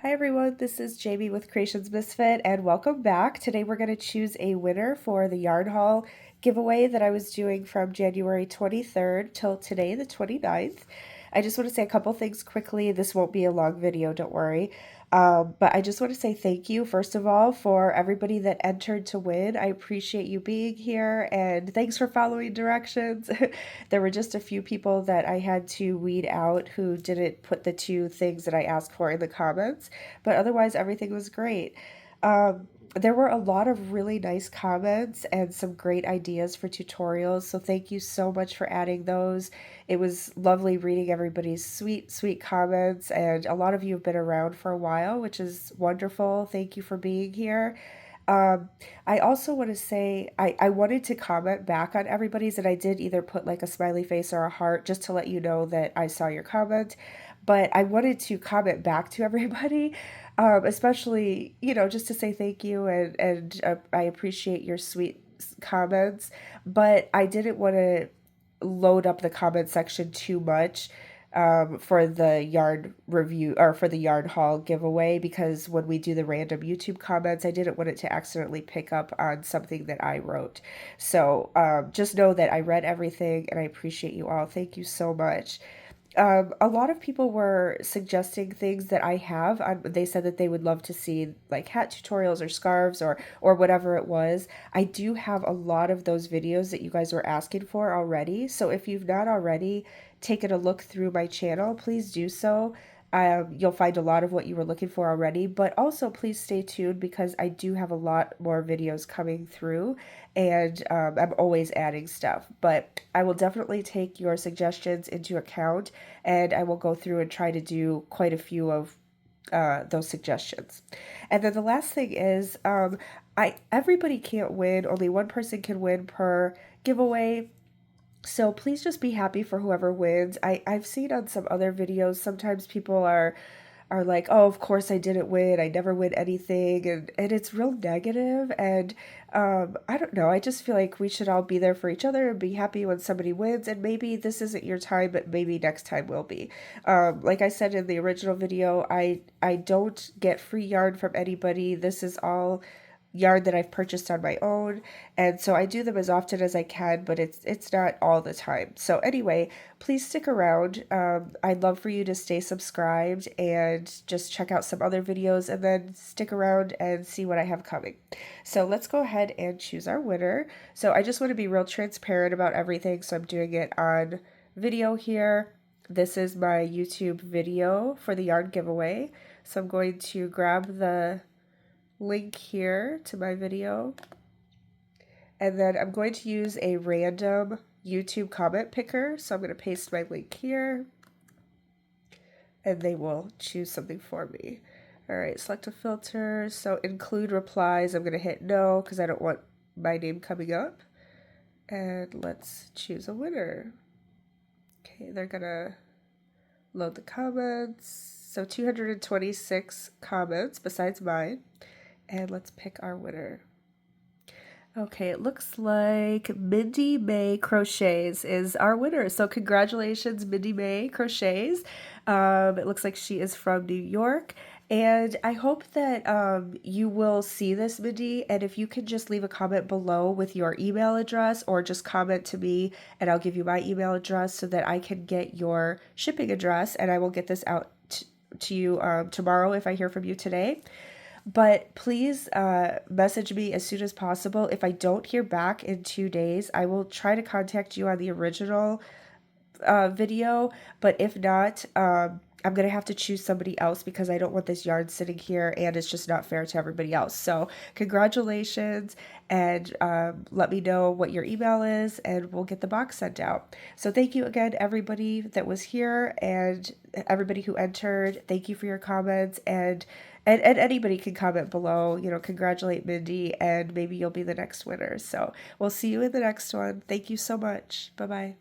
Hi everyone, this is Jamie with Creations Misfit and welcome back. Today we're going to choose a winner for the Yarn Haul giveaway that I was doing from January 23rd till today, the 29th. I just want to say a couple things quickly. This won't be a long video, don't worry. But I just want to say thank you, first of all, for everybody that entered to win. I appreciate you being here and thanks for following directions. There were just a few people that I had to weed out who didn't put the two things that I asked for in the comments, but otherwise everything was great. There were a lot of really nice comments and some great ideas for tutorials, so thank you so much for adding those. It was lovely reading everybody's sweet, sweet comments, and a lot of you have been around for a while, which is wonderful. Thank you for being here. Um, I also want to say I wanted to comment back on everybody's, and I did either put like a smiley face or a heart just to let you know that I saw your comment. But I wanted to comment back to everybody, especially, just to say thank you and I appreciate your sweet comments. But I didn't want to load up the comment section too much for the yarn review or for the yarn haul giveaway, because when we do the random YouTube comments, I didn't want it to accidentally pick up on something that I wrote. So just know that I read everything and I appreciate you all. Thank you so much. A lot of people were suggesting things that I have. They said that they would love to see like hat tutorials or scarves or whatever it was. I do have a lot of those videos that you guys were asking for already. So if you've not already taken a look through my channel, please do so. You'll find a lot of what you were looking for already, but also please stay tuned because I do have a lot more videos coming through and I'm always adding stuff. But I will definitely take your suggestions into account and I will go through and try to do quite a few of those suggestions. And then the last thing is, everybody can't win. Only one person can win per giveaway. So please just be happy for whoever wins. I've seen on some other videos, sometimes people are like, oh, of course I didn't win. I never win anything. And it's real negative. And I don't know. I just feel like we should all be there for each other and be happy when somebody wins. And maybe this isn't your time, but maybe next time will be. Like I said in the original video, I don't get free yarn from anybody. This is all yarn that I've purchased on my own, and so I do them as often as I can, but it's not all the time. So anyway, please stick around. I'd love for you to stay subscribed and just check out some other videos and then stick around and see what I have coming. So let's go ahead and choose our winner. So I just want to be real transparent about everything, so I'm doing it on video here. This is my YouTube video for the yarn giveaway. So I'm going to grab the link here to my video, and then I'm going to use a random YouTube comment picker. So I'm going to paste my link here and they will choose something for me. All right, select a filter. So include replies, I'm going to hit no because I don't want my name coming up. And let's choose a winner. Okay, they're going to load the comments. So 226 comments besides mine. And let's pick our winner. Okay, it looks like Mindy May Crochets is our winner. So congratulations, Mindy May Crochets. It looks like she is from New York. And I hope that you will see this, Mindy. And if you can just leave a comment below with your email address or just comment to me and I'll give you my email address so that I can get your shipping address and I will get this out to you tomorrow if I hear from you today. But please message me as soon as possible. If I don't hear back in 2 days, I will try to contact you on the original video. But if not, I'm going to have to choose somebody else because I don't want this yarn sitting here and it's just not fair to everybody else. So congratulations, and let me know what your email is and we'll get the box sent out. So thank you again, everybody that was here and everybody who entered. Thank you for your comments, and anybody can comment below, congratulate Mindy and maybe you'll be the next winner. So we'll see you in the next one. Thank you so much. Bye-bye.